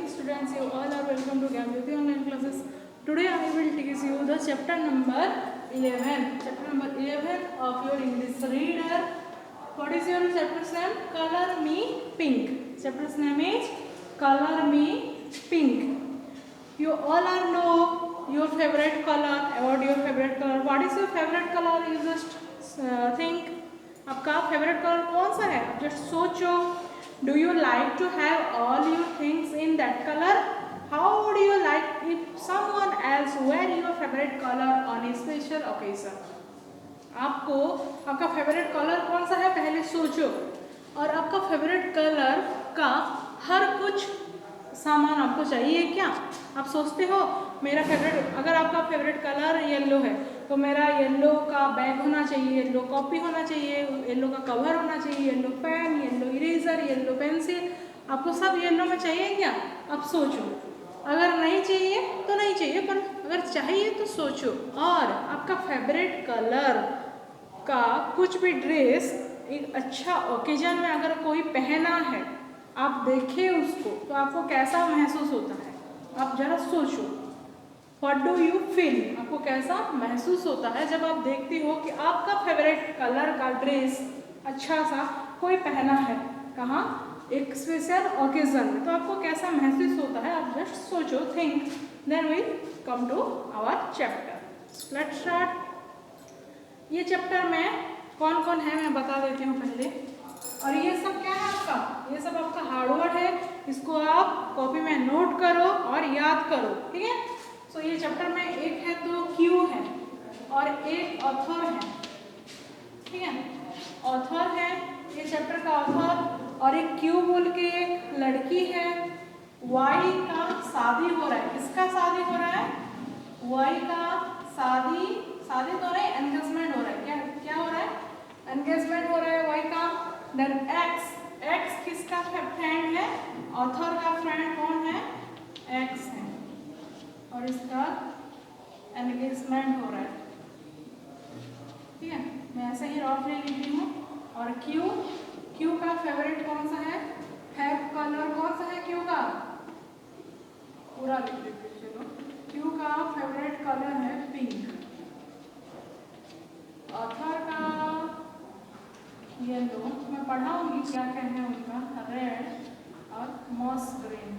students, you all are welcome to Gyanyoti online classes. Today I will teach you the chapter number 11. Chapter number 11 of your English reader. What is your chapter's name? Color Me Pink. Chapter's name is Color Me Pink. You all are know your favorite color. About your favorite color. What is your favorite color? You just think. आपका favorite color कौन सा है? Just सोचो. Do you like to have all your things in that color? How would you like if someone else wear your favorite color on a special occasion? आपको आपका favourite colour कौन सा है पहले सोचो, और आपका फेवरेट कलर का हर कुछ सामान आपको चाहिए क्या? आप सोचते हो मेरा फेवरेट, अगर आपका फेवरेट कलर येलो है तो मेरा येलो का बैग होना चाहिए, येलो कॉपी होना चाहिए, येलो का कवर होना चाहिए, yellow pen, yellow eraser, yellow pencil, आपको सब येलो में चाहिए क्या? आप सोचो. अगर नहीं चाहिए तो नहीं चाहिए, पर अगर चाहिए तो सोचो. और आपका फेवरेट कलर का कुछ भी ड्रेस एक अच्छा ओकेजन में अगर कोई पहना है, आप देखिए उसको तो आपको कैसा महसूस होता है? आप जरा सोचो. What do you feel? आपको कैसा महसूस होता है जब आप देखती हो कि आपका फेवरेट कलर का ड्रेस अच्छा सा कोई पहना है, कहाँ? एक स्पेशल ओकेजन में, तो आपको कैसा महसूस होता है? आप जस्ट सोचो, think, then we come to our chapter. Let's start. ये चैप्टर में कौन कौन है मैं बता देती हूँ पहले. और ये सब क्या है आपका? ये सब आपका हार्डवर्ड है. इसको आप कॉपी में नोट करो और याद करो, ठीक है? तो ये चैप्टर में एक है तो क्यू है और एक ऑथर है, ठीक है? ऑथर है ये चैप्टर का ऑथर, और एक क्यू बोल के एक लड़की है. वाई का शादी हो रहा है. किसका शादी हो रहा है? वाई का शादी. शादी तो नहीं, एंगेजमेंट हो रहा है. क्या क्या हो रहा है? एंगेजमेंट हो रहा है वाई का. Then X. एक्स किसका फ्रेंड है? ऑथर का फ्रेंड कौन है? एक्स है, और इसका एंगेजमेंट हो रहा है, ठीक है? मैं ऐसे ही रफ नहीं लिखी हूँ. और क्यू. क्यू का फेवरेट कौन सा है? कलर कौन सा है क्यू का? पूरा लिख देते चलो. क्यू का फेवरेट कलर है पिंक. ऑथर का येलो. मैं पढ़ाऊंगी क्या क्या है उनका. रेड और मॉस ग्रीन.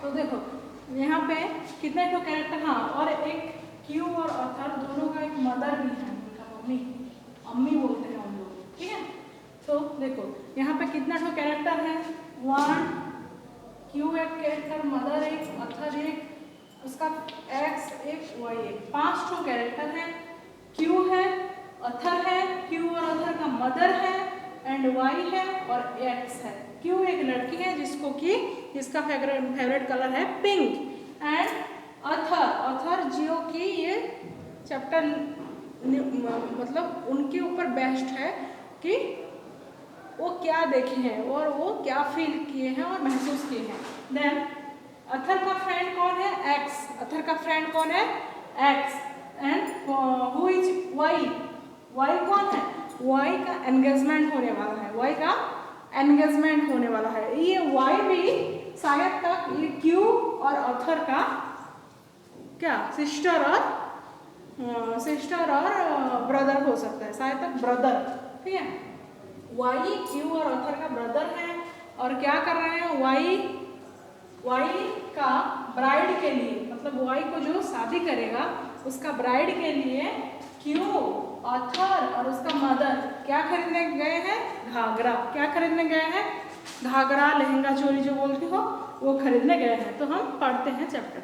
तो देखो यहाँ पे कितने तो कैरेक्टर. हाँ, और एक क्यू और ऑथर दोनों का एक मदर भी है, उनका मम्मी, अम्मी बोलते हैं उन लोग, ठीक है? तो देखो यहाँ पे कितना तो कैरेक्टर है. 1 क्यू एक कैरेक्टर, मदर एक, ऑथर एक, उसका एक्स एक, वाई एक. 5 तो कैरेक्टर है. क्यू है, ऑथर है, क्यू और ऑथर का मदर है, एंड वाई है और एक्स है. क्यू एक लड़की है जिसका फेवरेट कलर है पिंक. एंड ऑथर जो कि ये चैप्टर मतलब उनके ऊपर बेस्ड है कि वो क्या देखे हैं और वो क्या फील किए हैं और महसूस किए हैं. देन ऑथर का फ्रेंड कौन है? एक्स. ऑथर का फ्रेंड कौन है? X. And who is Y. Y कौन है? वाई का एंगेजमेंट होने वाला है. वाई का एंगेजमेंट होने वाला है. ये वाई भी शायद तक ये क्यू और ऑथर का क्या सिस्टर और ब्रदर हो सकता है, शायद तक ब्रदर, ठीक है? वाई क्यू और ऑथर का ब्रदर है. और क्या कर रहे हैं? वाई का ब्राइड के लिए, मतलब वाई को जो शादी करेगा उसका ब्राइड के लिए क्यू, ऑथर और उसका मदर क्या खरीदने गए हैं? घाघरा. क्या खरीदने गए हैं? घाघरा, लहंगा, चोली जो बोलते हो वो खरीदने गए हैं. तो हम पढ़ते हैं chapter.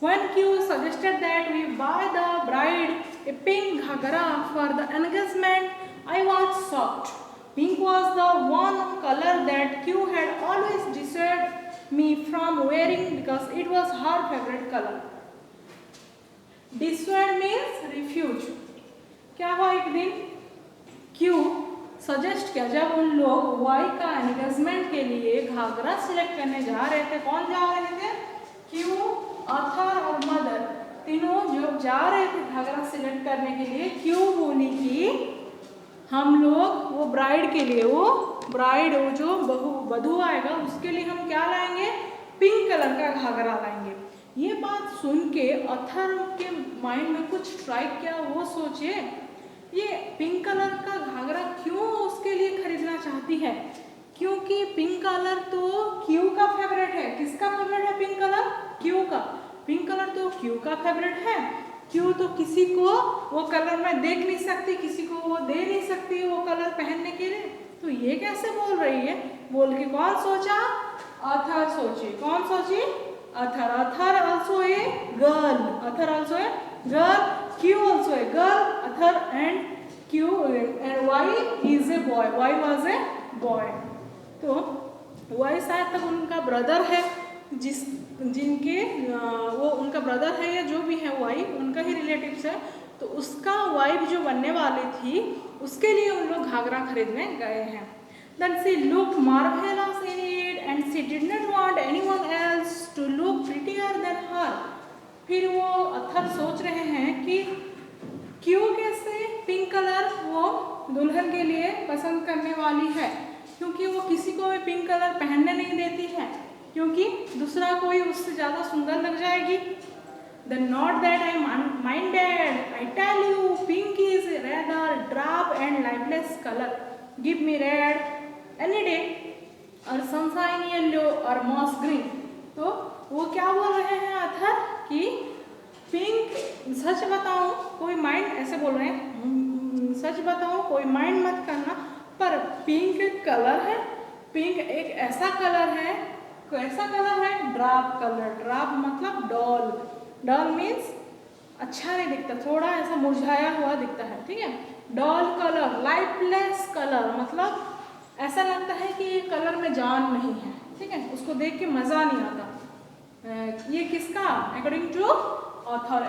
When Q suggested that we buy the bride a pink ghaghra for the engagement, I was shocked. Pink was the one color that Q had always dissuaded me from wearing because it was her favorite color. Dissuade means refuse. क्या हुआ? एक दिन Q suggest किया जब उन लोग Y का engagement के लिए घाघरा सिलेक्ट करने जा रहे थे. कौन जा रहे थे? क्यू, ऑथर और मदर तीनों जब जा रहे थे घाघरा सिलेक्ट करने के लिए, क्यू बोली कि हम लोग वो ब्राइड के लिए वो ब्राइड, वो जो वधू आएगा उसके लिए हम क्या लाएंगे, पिंक कलर का घाघरा लाएंगे। ये बात सुन के अथर के माइंड में कुछ स्ट्राइक किया, वो सोचे ये पिंक कलर का घाघरा क्यों उसके लिए खरीदना चाहती है, क्योंकि पिंक कलर तो क्यू का फेवरेट है। किसका फेवरेट है पिंक कलर, क्यू का। पिंक कलर तो क्यू का फेवरेट है। क्यू तो किसी को वो कलर में देख नहीं सकती, किसी को वो दे नहीं सकती वो कलर पहनने के लिए, तो ये कैसे बोल रही है बोल के कौन सोचा, अथर सोची। कौन सोची, Athar. Athar also a girl, Athar also a girl, Q also a girl, Athar and Q and Y is a boy, Y was a boy। तो Y शायद तक उनका ब्रदर है, जिनके वो उनका ब्रदर है या जो भी है Y उनका ही रिलेटिव्स है, तो उसका वाइफ जो बनने वाली थी उसके लिए उन लोग घाघरा खरीदने गए हैं। Then she looked marvelous in it and she did not want anyone else to look prettier than her। फिर वो अथर सोच रहे हैं कि क्यों कैसे पिंक कलर वो दुल्हन के लिए पसंद करने वाली है, क्योंकि वो किसी को भी पिंक कलर पहनने नहीं देती है, क्योंकि दूसरा कोई उससे ज़्यादा सुंदर लग जाएगी। Then not that I minded, I tell you, pink is rather drab and lifeless color. Give me red any day or sunshine yellow or moss green। तो वो क्या बोल रहे हैं अथर कि पिंक, सच बताऊं कोई माइंड, ऐसे बोल रहे हैं सच बताऊं कोई माइंड मत करना, पर पिंक कलर है, पिंक एक ऐसा कलर है, कैसा कलर है, ड्राप कलर। ड्राप मतलब डॉल, डॉल मीन्स अच्छा नहीं दिखता, थोड़ा ऐसा मुरझाया हुआ दिखता है, ठीक है। डॉल कलर, लाइफलेस कलर मतलब ऐसा लगता है कि ये कलर में जान नहीं है, ठीक है, उसको देख के मज़ा नहीं आता। ये किसका, अकॉर्डिंग टू ऑथर।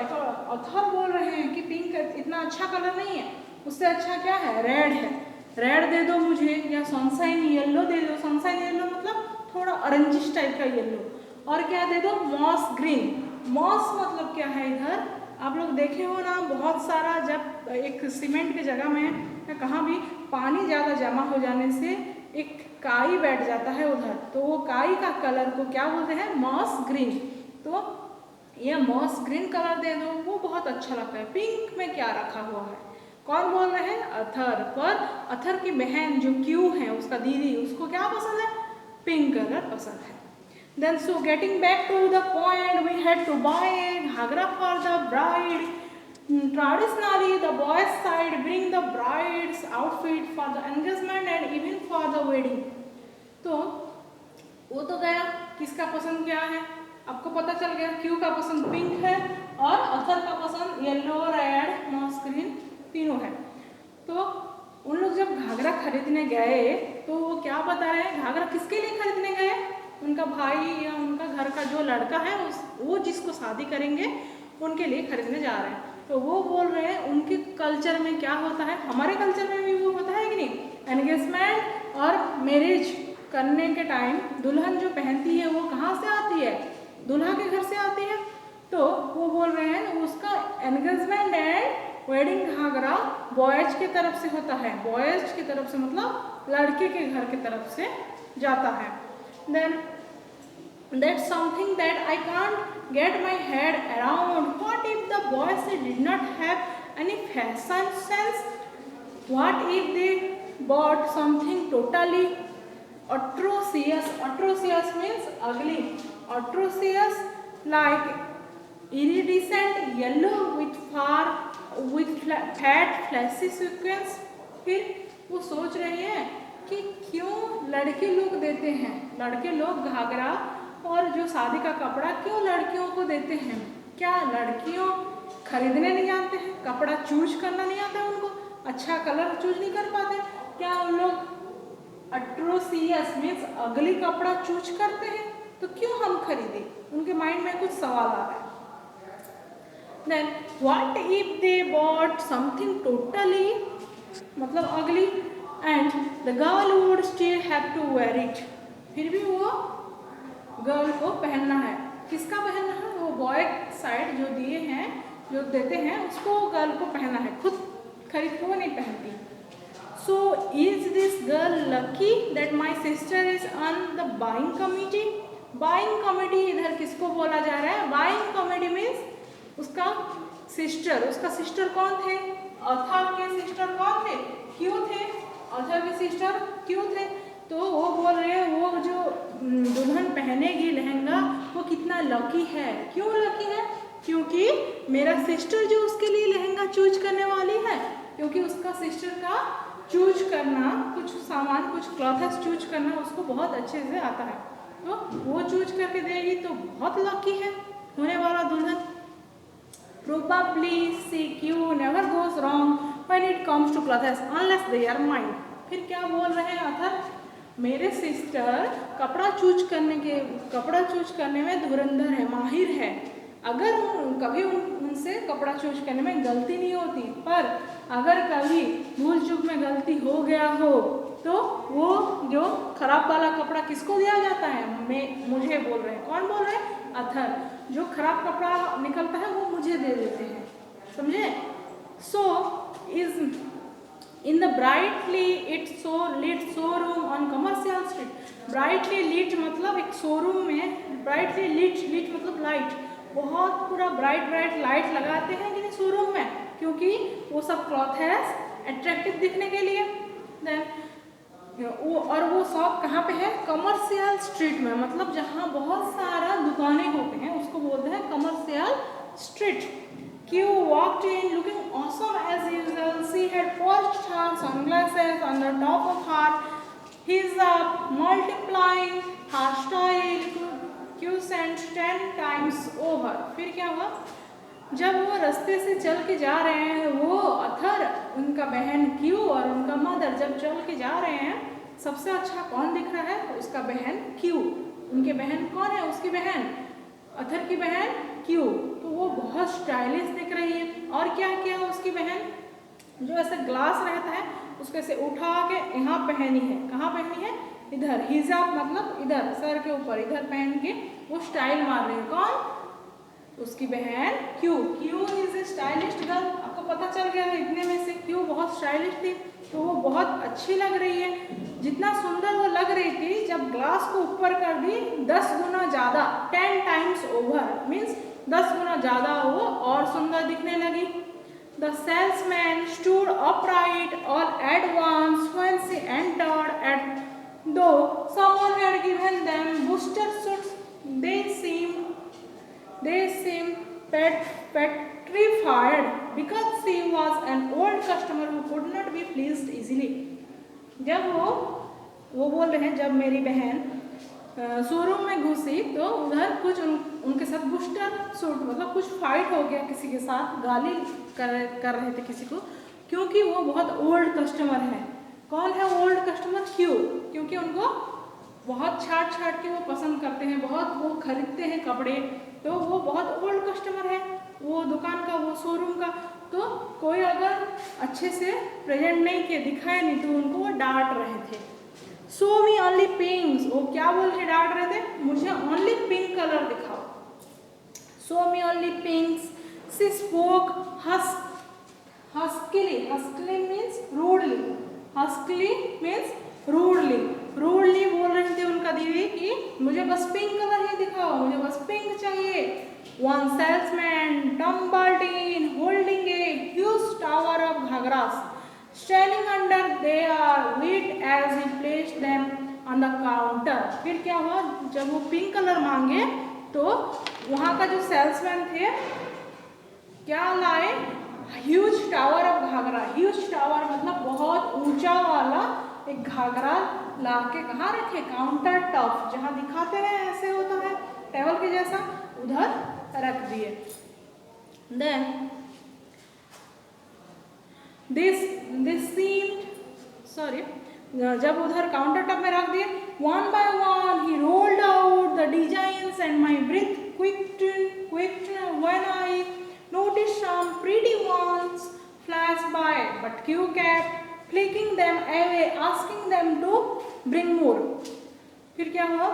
ऑथर बोल रहे हैं कि पिंक इतना अच्छा कलर नहीं है, उससे अच्छा क्या है, रेड है। रेड दे दो मुझे, या सनशाइन येलो दे दो। सनशाइन येलो मतलब थोड़ा ऑरेंजिश टाइप का येलो। और क्या दे दो, मॉस ग्रीन। मॉस मतलब क्या है, इधर आप लोग देखे हो ना, बहुत सारा जब एक सीमेंट की जगह में या कहाँ भी पानी ज़्यादा जमा हो जाने से एक काई बैठ जाता है उधर, तो वो काई का कलर को क्या बोलते हैं, मॉस ग्रीन। तो ये मॉस ग्रीन कलर दे दो, वो बहुत अच्छा लगता है। पिंक में क्या रखा हुआ है, कौन बोल रहे हैं, अथर। पर अथर की बहन जो क्यू है, उसका दीदी, उसको क्या पसंद है, पिंक कलर पसंद है। Then so getting back to the point, we had to buy a ghagra for the bride. Traditionally, the boys' side bring the bride's outfit for the engagement and even for the wedding. तो वो तो गया, किसका पसंद क्या है आपको पता चल गया, क्यू का पसंद पिंक है और अथर का पसंद येलो, रेड, मॉस ग्रीन तीनों है। तो उन लोग जब घाघरा खरीदने गए तो वो क्या बता रहे हैं, घाघरा किसके लिए खरीदने गए, उनका भाई या उनका घर का जो लड़का है वो जिसको शादी करेंगे उनके लिए खरीदने जा रहे हैं। तो वो बोल रहे हैं उनके कल्चर में क्या होता है, हमारे कल्चर में भी वो होता है कि नहीं, एंगेजमेंट और मैरिज करने के टाइम दुल्हन जो पहनती है वो कहाँ से आती है, दुल्हा के घर से आती है। तो वो बोल रहे हैं उसका engagement and wedding ghaghra boys की तरफ से होता है। बॉयज की तरफ से मतलब लड़के के घर की तरफ से जाता है। Then that's something that I can't get my head around. What if the boys did not have any fashion sense? What if they bought something totally atrocious? Atrocious means ugly. Atrocious like iridescent yellow with fat flashy sequins। फिर वो सोच रहे हैं कि क्यों लड़के लोग देते हैं, लड़के लोग घाघरा और जो शादी का कपड़ा क्यों लड़कियों को देते हैं, क्या लड़कियों खरीदने नहीं जानते हैं, कपड़ा चूज करना नहीं आता उनको, अच्छा कलर चूज नहीं कर पाते, क्या उन लोग अट्रोसियस मीन्स अगली कपड़ा चूज करते हैं, तो क्यों हम खरीदें, उनके माइंड में कुछ सवाल आ रहा है। Then what if they bought something totally मतलब अगली and the girl would still have to wear it। फिर भी वो गर्ल को पहनना है, किसका पहनना है, वो बॉय साइड जो दिए हैं जो देते हैं उसको गर्ल को पहनना है, खुद खरीद के वो नहीं पहनती। So is this girl lucky that my sister is on the buying committee? Buying committee इधर किसको बोला जा रहा है? Buying committee means उसका सिस्टर। उसका सिस्टर कौन थे? अथर के सिस्टर कौन थे? क्यों थे? अथर के सिस्टर क्यों थे? तो वो बोल रहे हैं वो जो दुल्हन पहनेगी लहंगा वो कितना लकी है। क्यों लकी है? क्योंकि मेरा सिस्टर जो उसके लिए लहंगा चूज करने वाली है, क्योंकि उसका सिस्टर का चूज करना, कुछ सामान, कुछ क्लॉथ्स चूज करना उसको बहुत अच्छे से आता है, तो वो चूज करके देगी तो बहुत लकी है होने वाला दुल्हन। Probably CQ never goes wrong when it comes to clothes unless they are mine। फिर क्या बोल रहे हैं अथर? मेरे सिस्टर कपड़ा चूज करने में धुरंधर है, माहिर है। अगर कभी उनसे कपड़ा चूज करने में गलती नहीं होती, पर अगर कभी भूल चूक में गलती हो गया हो तो वो जो खराब वाला कपड़ा किसको दिया जाता है? मुझे बोल रहे हैं। कौन बोल रहे हैं? अथर। जो खराब कपड़ा निकलता है वो मुझे दे देते हैं, समझे? So is in the brightly lit showroom on commercial street। Brightly lit मतलब एक शोरूम में ब्राइटली lit मतलब लाइट, बहुत पूरा ब्राइट लाइट लगाते हैं कि नहीं शोरूम में, क्योंकि वो सब क्लॉथ है अट्रैक्टिव दिखने के लिए। देन वो शॉप कहाँ पे है? कमर्शियल स्ट्रीट में, मतलब जहाँ बहुत सारा दुकानें होते हैं उसको बोलते हैं commercial street. Q walked in looking awesome as usual. She had perched her sunglasses on the top of her hijab, multiplying her style quotient 10 times over। फिर क्या हुआ? जब वो रास्ते से चल के जा रहे हैं, वो अथर, उनका बहन Q और उनका मदर जब चल के जा रहे हैं, सबसे अच्छा कौन दिख रहा है? उसका बहन Q। उनके बहन कौन है? उसकी बहन, अथर की बहन Q। तो वो बहुत स्टाइलिश दिख रही है। और क्या किया उसकी बहन? जो ऐसे ग्लास रहता है उसको ऐसे उठा के यहाँ पहनी है। कहाँ पहनी है? इधर। हिजाब मतलब इधर सर के ऊपर, इधर पहन के वो स्टाइल मार रही है। कौन? उसकी बहन Q। Q is a stylish girl. आपको पता चल गया है इतने में से Q बहुत स्टाइलिश थी, तो वो बहुत अच्छी लग रही है। जितना सुंदर वो लग रही थी, जब ग्लास को ऊपर कर दी 10 गुना ज़्यादा, 10 times over मीन्स 10 गुना ज़्यादा वो और सुंदर दिखने लगी। The salesman stood upright all at once when she entered, and though someone had given them booster suits, they seemed petrified because she was an old customer who could not be pleased easily। जब वो बोल रहे हैं, जब मेरी बहन showroom में घुसी तो उधर कुछ उनके साथ बूस्टर सूट मतलब कुछ फाइट हो गया, किसी के साथ गाली कर रहे थे किसी को, क्योंकि वो बहुत ओल्ड कस्टमर है। कौन है ओल्ड कस्टमर? Q। क्योंकि उनको बहुत छाट के वो पसंद करते हैं, बहुत वो खरीदते हैं कपड़े, तो वो बहुत ओल्ड कस्टमर है वो दुकान का, वो शोरूम का। तो कोई अगर अच्छे से प्रेजेंट नहीं किए, दिखाए नहीं, तो उनको वो डांट रहे थे। Show me only pinks। वो क्या बोल के डांट रहे थे? मुझे ओनली पिंक कलर दिखाओ। Show me only pinks। She spoke huskily। Huskily means rudely। Huskily means rudely। Rudely बोल रहे थे उनका दीदी कि मुझे बस पिंक कलर ही दिखाओ, मुझे बस पिंक चाहिए। One salesman tumbled in holding a huge tower of ghagras, standing under their weight as he placed them on the counter। फिर क्या हुआ? जब वो पिंक कलर मांगे तो वहाँ का जो सेल्समैन थे क्या लाए? Huge tower of ghaghra. Huge tower मतलब बहुत ऊंचा वाला एक घाघरा ला के कहाँ रखे? काउंटर टॉप, जहाँ दिखाते हैं ऐसे होता है टेबल के जैसा, उधर रख दिए। देन दिस सीम्ड सॉरी, जब उधर काउंटर टॉप में रख दिए, वन बाय वन ही rolled out the designs and my breath quicked when I noticed some pretty ones flash by, but Q kept flicking them away, asking them to bring more। फिर क्या हुआ?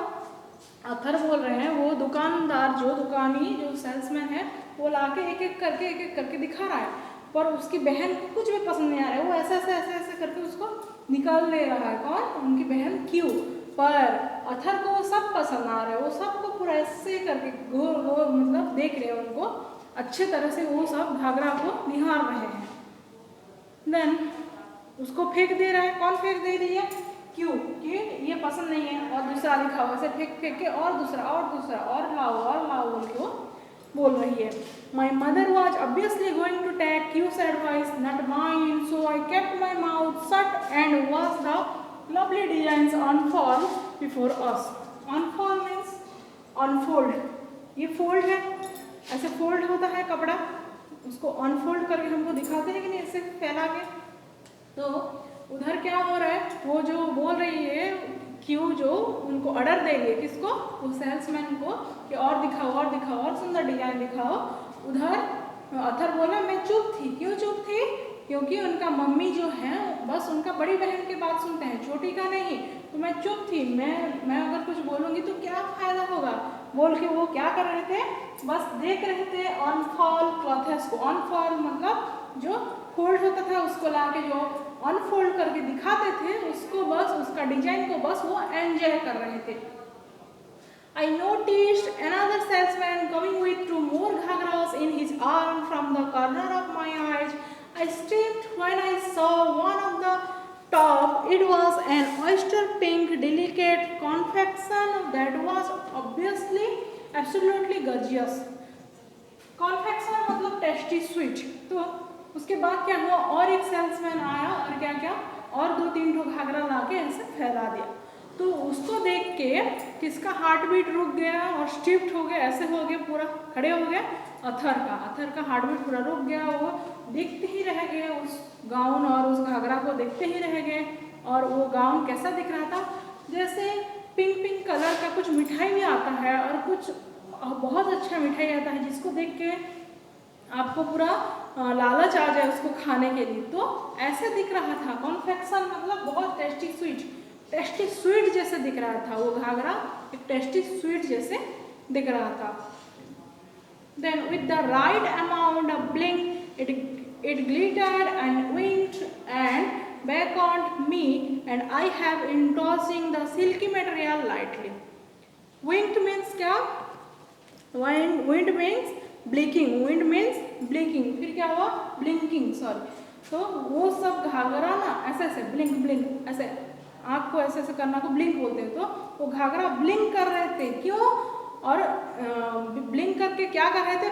अथर बोल रहे हैं वो दुकानदार, जो दुकानी जो सेल्समैन है, वो लाके एक एक करके दिखा रहा है। पर उसकी बहन को कुछ भी पसंद नहीं आ रहा है, वो ऐसे ऐसे ऐसे ऐसे करके उसको निकाल दे रहा है। कौन? उनकी बहन क्यू। पर अथर को वो सब पसंद आ रहा है, वो सबको पूरा ऐसे करके गोल गोल मतलब देख रहे हैं उनको अच्छे तरह से, वो सब घाघरा को निहार रहे हैं। देन उसको फेंक दे रहा है। कौन फेंक दे रही है? क्यों कि ये पसंद नहीं है, और दूसरा दिखाओ, ऐसे फेंक फेंक के और दूसरा और लाओ बोल के वो बोल रही है। My mother was obviously going to take Q's advice, not mine, so I kept my mouth shut and watched the lovely designs unfold before us. Unfold means unfold. ये fold है, ऐसे fold होता है कपड़ा, उसको unfold करके हमको दिखाते हैं कि नहीं, ऐसे फैला के। तो उधर क्या हो रहा है, वो जो बोल रही है क्यों, जो उनको ऑर्डर देंगे, किसको? वो सेल्समैन को, कि और दिखाओ और सुंदर डिजाइन दिखाओ। उधर अथर बोला मैं चुप थी। क्यों चुप थी? क्योंकि उनका मम्मी जो है बस उनका बड़ी बहन की बात सुनते हैं, छोटी का नहीं। तो मैं चुप थी, मैं अगर कुछ बोलूँगी तो क्या फ़ायदा होगा बोल के वो क्या कर रहे थे? बस देख रहे थे अनफॉल क्लॉथेस को। अनफॉल मतलब जो फोल्ड होता था उसको ला के जो अनफोल्ड करके दिखाते थे उसको, बस उसका डिजाइन को बस वो एंजॉय कर रहे थे। I noticed another salesman coming with 2 more ghagras in his arm from the corner of my eyes. I stopped when I saw one of the top. It was an oyster pink delicate confection that was obviously absolutely gorgeous. Confection मतलब tasty sweet. तो उसके बाद क्या हुआ, और एक salesman आया और क्या और 2-3 ठो घाघरा ला के ऐसे फैला दिया। तो उसको देख के किसका हार्ट बीट रुक गया और स्टिफ्ट हो गया, ऐसे हो गया, पूरा खड़े हो गया। अथर का हार्ट बीट पूरा रुक गया। वो देखते ही रह गए उस गाउन और उस घाघरा को देखते ही रह गए। और वो गाउन कैसा दिख रहा था? जैसे पिंक कलर का कुछ मिठाई भी आता है, और कुछ बहुत अच्छा मिठाई आता है जिसको देख के आपको पूरा लालच आ जाए उसको खाने के लिए। तो ऐसे दिख रहा था। कॉन्फेक्शन मतलब बहुत टेस्टी स्वीट जैसे दिख रहा था वो घाघरा, एक टेस्टी स्वीट जैसे दिख रहा था। Then with the right amount of blink it glittered and winked and beckoned me, and I have in tossing the silky material lightly. Winked means क्या? Wind means blinking, फिर क्या हुआ? Blinking, sorry. तो वो सब घाघरा ना ऐसे ब्लिंक ऐसे आँख को ऐसे करना को ब्लिंक बोलते हैं। तो वो घाघरा ब्लिंक कर रहे थे। क्यों? और ब्लिंक करके क्या कर रहे थे?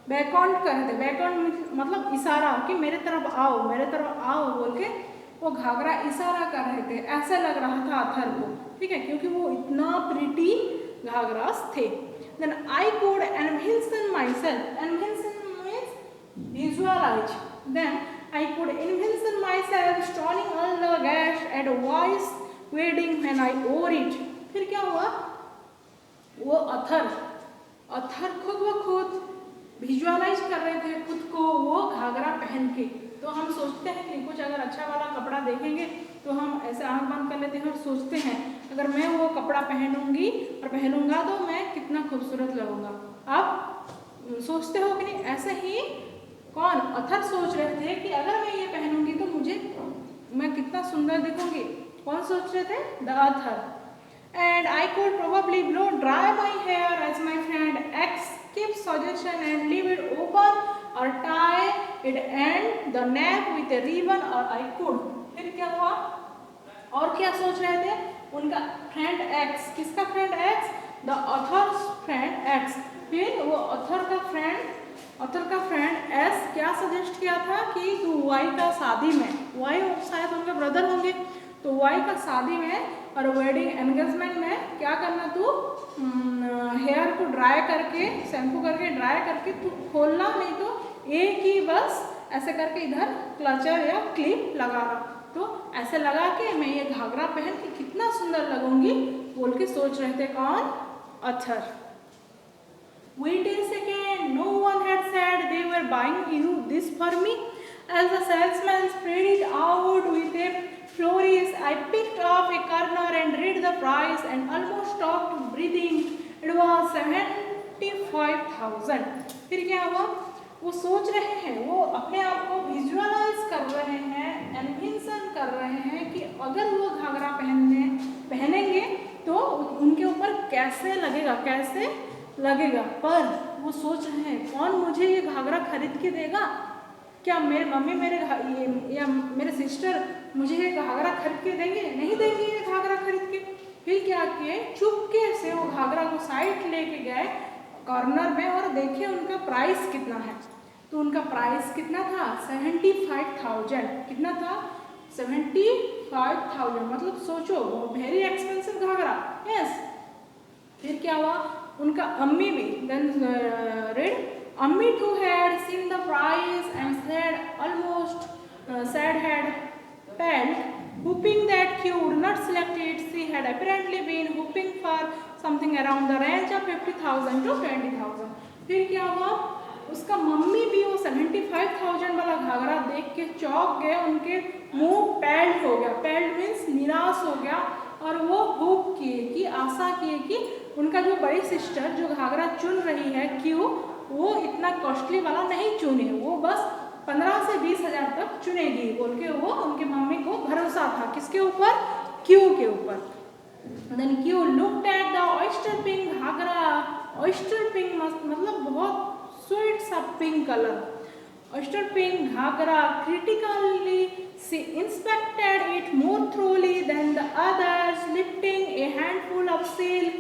बैकॉन्ड कर रहे थे। बैकॉन्ड मतलब इशारा कि मेरे तरफ आओ बोल के वो घाघरा इशारा कर रहे थे। ऐसे लग रहा था अथर को, ठीक है, क्योंकि वो इतना प्रिटी घाघरास थे। Then I could envision myself. Envision means visualize. Then I could envision myself standing on the gas at voice wedding when I wore it. फिर क्या हुआ? वो अथर खुद ब खुद विजुअलाइज कर रहे थे खुद को वो घाघरा पहन के। तो हम सोचते हैं कि कुछ अगर अच्छा वाला कपड़ा देखेंगे तो हम ऐसे आंख बंद कर लेते हैं और सोचते हैं अगर मैं वो कपड़ा पहनूंगा तो मैं कितना खूबसूरत लगूंगा। आप सोचते हो कि नहीं? ऐसे ही कौन? अथर सोच रहे थे कि अगर मैं ये पहनूंगी तो मैं कितना सुंदर दिखूंगी। कौन सोच रहे थे? The Athar. And I could probably blow dry my hair as my friend X kept suggestion and leave it open or tie it and the neck with a ribbon, or I could। फिर क्या हुआ? और क्या सोच रहे थे? उनका friend X। किसका friend X? The others friend X। फिर वो अथर का फ्रेंड S क्या सजेस्ट किया था कि तू Y का शादी में, Y शायद उनके ब्रदर होंगे, तो Y का शादी में और वेडिंग एंगेजमेंट में क्या करना, तू हेयर को ड्राई करके, शैम्पू करके ड्राई करके तू खोलना, नहीं तो एक ही बस ऐसे करके इधर क्लचर या क्लिप लगाना। तो ऐसे लगा के मैं ये घाघरा पहन के कितना सुंदर लगूंगी बोल के सोच रहे थे। कौन? Athar. Wait a second, no one had said they were buying this for me. As the salesman spread it out with a flourish, I picked up a corner and read the price and almost stopped breathing. It was 75,000. फिर क्या हुआ? वो सोच रहे हैं, वो अपने आप को विजुअलाइज कर रहे हैं, एनविजन कर रहे हैं कि अगर वो घाघरा पहनेंगे तो उनके ऊपर कैसे लगेगा। पर वो सोच रहे हैं कौन मुझे ये घाघरा खरीद के देगा, क्या मेरे मम्मी या मेरे सिस्टर मुझे ये घाघरा खरीद के देंगे? नहीं देंगे ये घाघरा खरीद के। फिर क्या किए, चुपके से वो घाघरा को साइड लेके गए कॉर्नर में और देखिए उनका प्राइस कितना है। तो उनका प्राइस कितना था? 75,000। कितना था? 75,000। मतलब सोचो, वो वेरी एक्सपेंसिव घाघरा। यस। फिर क्या हुआ, उनका अम्मी भी then read Ammi too had seen the price and said had felt hoping that he would not select it. She had apparently been hoping for something around the range of 50,000 to 20,000. फिर क्या हुआ, उसका मम्मी भी वो 75,000 वाला घाघरा देख के चौंक गए, उनके मुंह पैल्ड हो गया। पैल्ड मीन्स निराश हो गया। और वो होप किए कि आशा किए कि उनका जो बड़ी सिस्टर जो घाघरा चुन रही है क्यों, वो इतना कॉस्टली वाला नहीं चुने, वो बस 15 से 20,000 तक चुनेगी बोल के वो उनके मम्मी को भरोसा था। किसके ऊपर? क्यू के ऊपर। Then Q looked at the oyster pink ghaghra. Oyster pink मतलब बहुत स्वीट सा pink colour. Oyster pink ghaghra critically she inspected it more thoroughly than the others, lifting a handful of silk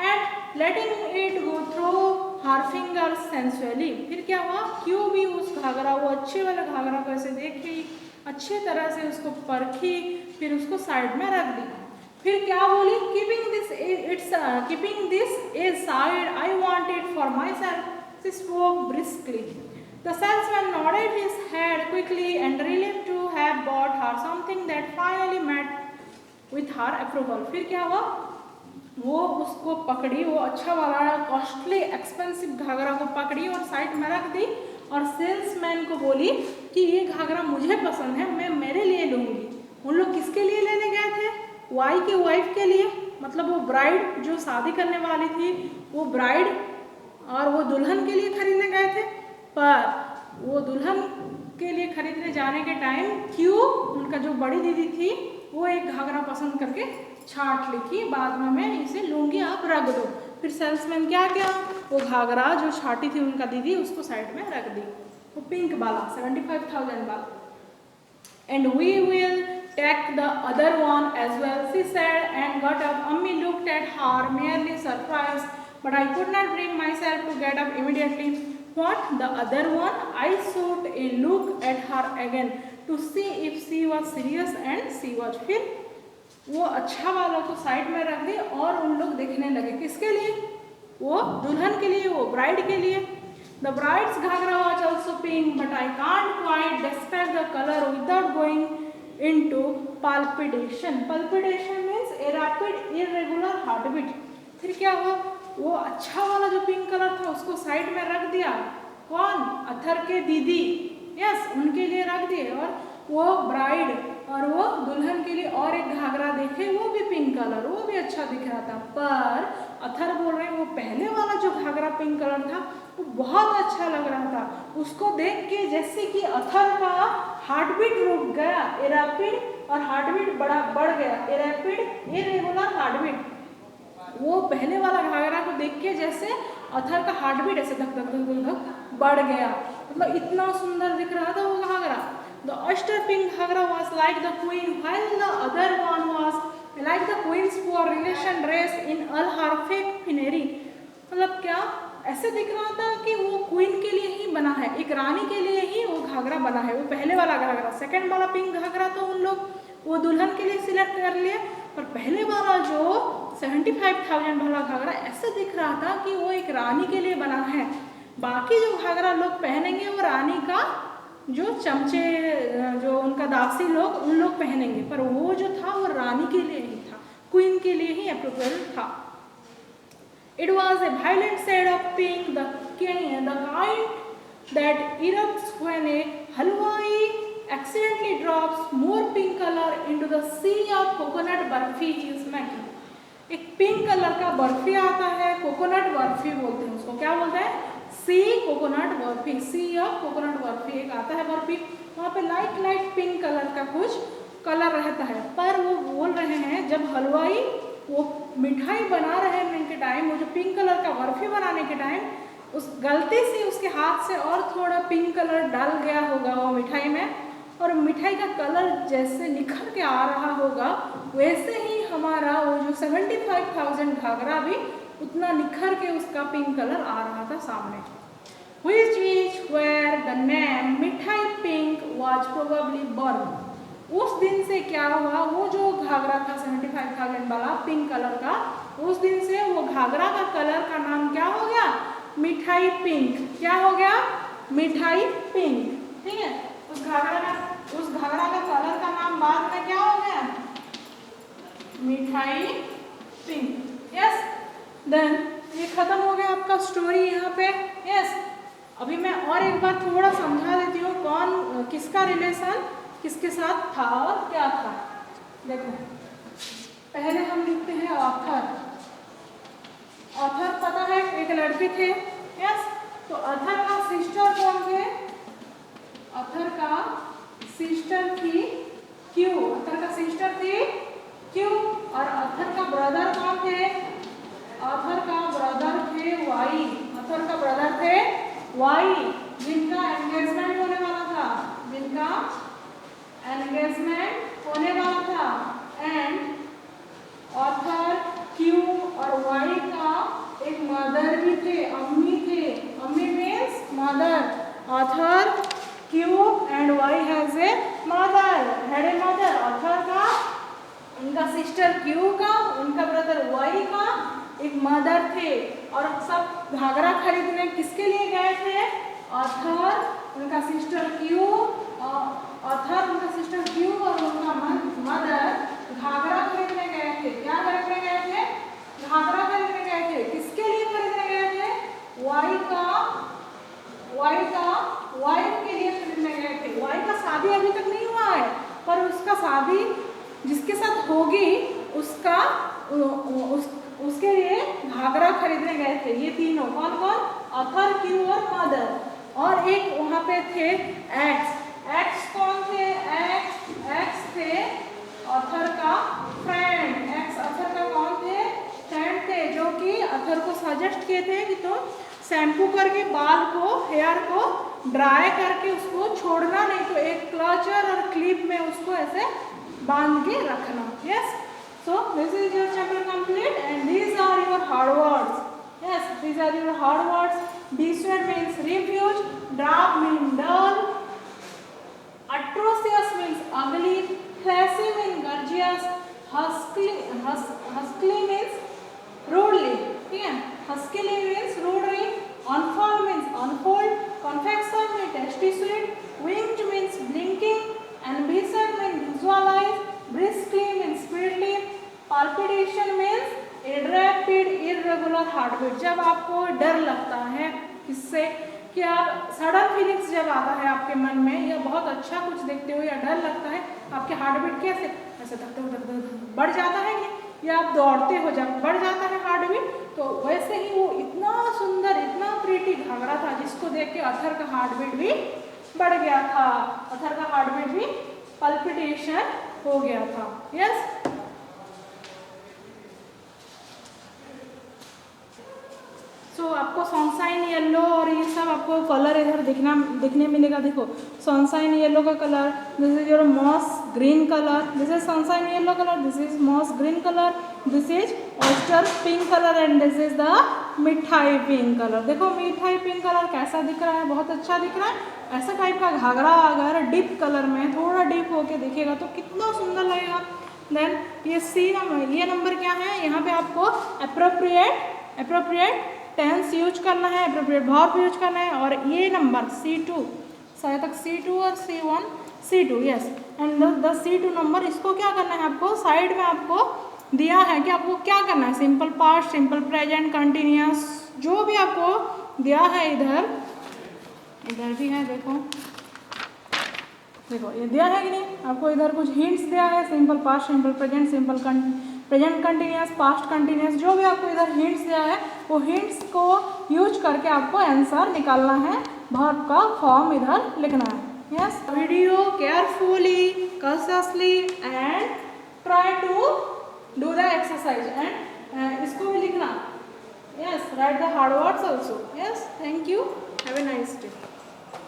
and letting it go through her fingers sensually. फिर क्या हुआ, क्यों भी उस घाघरा, वो अच्छे वाले घाघरा को ऐसे देखी, अच्छे तरह से उसको परखी, फिर उसको साइड में रख दी। फिर क्या बोली, keeping this aside, I want it for myself. She spoke briskly. The salesman nodded his head quickly and relieved to have bought her something that finally met with her approval. फिर क्या हुआ, वो उसको पकड़ी, वो अच्छा वाला कॉस्टली एक्सपेंसिव घाघरा को पकड़ी और साइड में रख दी और सेल्समैन को बोली कि ये घाघरा मुझे पसंद है, मैं मेरे लिए लूँगी। उन लोग किसके लिए लेने गए थे? वाई की वाइफ के लिए, मतलब वो ब्राइड जो शादी करने वाली थी, वो ब्राइड और वो दुल्हन के लिए खरीदने गए थे। पर वो दुल्हन के लिए खरीदने जाने के टाइम क्यों उनका जो बड़ी दीदी थी वो एक घाघरा पसंद करके छाट ली कि बाद में मैं इसे लूँगी, आप रख दो। फिर सेल्समैन क्या किया, वो घाघरा जो छाटी थी उनका दीदी उसको साइड में रख दी, वो पिंक वाला 75,000 वाला। And we will take the other one as well, she said and got up. अम्मी looked at her merely surprised, but I could not bring myself to get up immediately. What, the other one? I shot a look at her again to see if she was serious and she was. फिर वो अच्छा वाला को side में रख दी और उन लोग देखने लगे, किसके लिए? वो दुल्हन के लिए, वो ब्राइड के लिए। The bride's Ghaghara was also pink, but I can't quite describe the color without going into palpitation. Palpitation means a rapid irregular heartbeat. फिर क्या हुआ, वो अच्छा वाला जो पिंक कलर था उसको साइड में रख दिया। कौन? अथर के दीदी, यस, उनके लिए रख दिए। और वो ब्राइड और वो दुल्हन के लिए और एक घाघरा देखे, वो भी पिंक कलर, वो भी अच्छा दिख रहा था। पर अथर बोल रहे हैं वो पहले वाला जो घाघरा पिंक कलर था वो बहुत अच्छा लग रहा था। उसको देख के जैसे कि अथर का हार्टबीट रुक गया, रैपिड, और हार्टबीट बढ़ गया, रैपिड इरेगुलर हार्टबीट। वो पहले वाला घाघरा को देख के जैसे अथर का हार्टबीट ऐसे धक धक धक धक बढ़ गया, मतलब इतना सुंदर दिख रहा था वो Ghaghara. The oyster pink Ghaghara was like the queen, while the other one was like the queen's poor relation dressed in all her fake finery. मतलब क्या, ऐसे दिख रहा था कि वो क्वीन के लिए ही बना है, एक रानी के लिए ही वो घाघरा बना है, वो पहले वाला घाघरा। सेकंड वाला पिंक घाघरा तो उन लोग वो दुल्हन के लिए सिलेक्ट कर लिए, पर पहले वाला जो 75,000 वाला घाघरा ऐसे दिख रहा था कि वो एक रानी के लिए बना है। बाकी जो घाघरा लोग पहनेंगे वो रानी का जो चमचे, जो उनका दासी लोग, उन लोग पहनेंगे, पर वो जो था वो रानी के लिए ही था, क्वीन के लिए ही अप्रोप्रिएट था। It was a violent shade of pink, the kind that erupts when a halwai accidentally drops more pink color into the sea of coconut barfi he is making. एक पिंक कलर का बर्फी आता है, coconut barfi बोलते हैं उसको, क्या बोलते हैं? C coconut barfi, C of coconut barfi एक आता है बर्फी, वहाँ पे लाइट लाइट पिंक कलर का कुछ कलर रहता है। पर वो बोल रहे हैं जब हलवाई वो मिठाई बना रहे हैं के टाइम, वो जो पिंक कलर का बर्फी बनाने के टाइम उस गलती से उसके हाथ से और थोड़ा पिंक कलर डाल गया होगा वो मिठाई में, और मिठाई का कलर जैसे निखर के आ रहा होगा वैसे ही हमारा वो जो 75,000 घाघरा भी उतना निखर के उसका पिंक कलर आ रहा था सामने। Which is where the name मिठाई पिंक was probably born। उस दिन से क्या हुआ, वो जो घाघरा था 75,000 वाला पिंक कलर का, उस दिन से वो घाघरा का कलर का नाम क्या हो गया, मिठाई पिंक। क्या हो गया, मिठाई पिंक। ठीक है, उस घाघरा का कलर का नाम बाद में क्या हो गया, मिठाई पिंक। यस, देन ये खत्म हो गया आपका स्टोरी यहाँ पे। यस, अभी मैं और एक बार थोड़ा समझा देती हूँ कौन किसका रिलेशन किसके साथ था और क्या था। देखो, पहले हम लिखते हैं ऑथर। ऑथर पता है एक लड़के थे। यस, तो ऑथर का सिस्टर कौन थे, ऑथर का सिस्टर थी क्यू, ऑथर का सिस्टर थी क्यू, और ऑथर का ब्रदर कौन थे, ऑथर का ब्रदर थे वाई, ऑथर का ब्रदर थे वाई, जिनका एंगेजमेंट होने वाला था, जिनका एंगेजमेंट होने वाला था। एंड ऑथर क्यू और वाई का एक मदर भी थे, अम्मी थे, Ammi means mother. Author Q and Y has a mother, had a mother. Author का, उनका सिस्टर क्यू का, उनका ब्रदर वाई का एक मदर थे, और सब घाघरा खरीदने किसके लिए गए थे, ऑथर, उनका सिस्टर क्यू, ऑथर, उनका सिस्टर क्यू और उनका मदर घाघरा खरीदने गए थे। क्या खरीदने गए थे, घाघरा खरीदने गए थे। किसके लिए खरीदने गए थे, वाई का वाइफ के लिए खरीदने गए थे। वाई का शादी अभी तक नहीं हुआ है, पर उसका शादी जिसके साथ होगी उसका उसके लिए घाघरा खरीदने गए थे। ये तीनों कौन कौन, ऑथर क्यू और मदर। और एक वहाँ पे थे एक्स। एक्स कौन थे, एक्स थे ऑथर का फ्रेंड। एक्स ऑथर का कौन थे, फ्रेंड थे, जो कि ऑथर को सजेस्ट किए थे कि तुम शैम्पू करके बाल को, हेयर को ड्राई करके उसको छोड़ना नहीं, तो एक क्लचर और क्लिप में उसको ऐसे बांध के रखना। Yes, so this is your chapter complete and these are your hard words. Yes, these are your hard words. Dissuade means refuse, drab means dull, atrocious means ugly, classy means gorgeous, huskily means rudely. ठीक है, huskily means rudely, unfold means unfold, confection means tasty sweet, winked means blinking, ambition means visualize, briskly means speedily, palpitation means rapid irregular heartbeat। जब आपको डर लगता है किससे, कि आप सडन फीलिंग्स जब आता है आपके मन में, या बहुत अच्छा कुछ देखते हो या डर लगता है, आपके हार्टबीट कैसे ऐसे धक धक धक धक बढ़ जाता है कि, या आप दौड़ते हो जब बढ़ जाता है हार्टबीट, तो वैसे ही वो इतना सुंदर, इतना प्रीटी घाघरा था जिसको देख के ऑथर का हार्टबीट भी बढ़ गया था, ऑथर का हार्टबीट भी पल्पिटेशन हो गया था। यस, सो आपको सनशाइन येलो और ये सब आपको कलर इधर दिखने मिलेगा। देखो, सनशाइन येलो का colour, this is your moss green colour, this is sunshine yellow colour, this is moss green colour, this is oyster pink colour and this is the mithai pink colour. देखो mithai pink colour कैसा दिख रहा है, बहुत अच्छा दिख रहा है। ऐसा टाइप का घाघरा अगर डीप कलर में थोड़ा डीप होके दिखेगा तो कितना सुंदर लगेगा। देन ये सी नंबर, ये नंबर क्या है, यहाँ पे आपको अप्रोप्रिएट टेंस यूज करना है, अप्रोप्रिएट वर्ब यूज करना है। और ये नंबर C2, शायद तक C2 और C1, C2, yes, and the C2 number, इसको क्या करना है आपको, साइड में आपको दिया है कि आपको क्या करना है, simple past, simple present, continuous, जो भी आपको दिया है इधर भी है। देखो ये दिया है कि नहीं, आपको इधर कुछ हिंट्स दिया है, simple past, simple present, present continuous, past continuous, जो भी आपको इधर हिंट्स दिया है वो हिंट्स को यूज करके आपको आंसर निकालना है, वर्ब का फॉर्म इधर लिखना है. Yes, video carefully, consciously and try to do the exercise and इसको भी लिखना. Yes, write the hard words also. Yes, thank you.